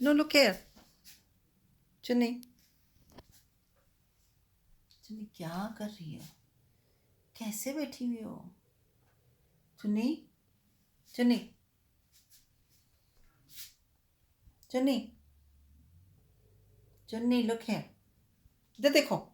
Chunnu look here. चुन्नी चुन्नी क्या कर रही हो? कैसे बैठी हुई हो? चुन्नी चुन्नी चुन्नी चुन्नी लुक हियर। इधर देखो।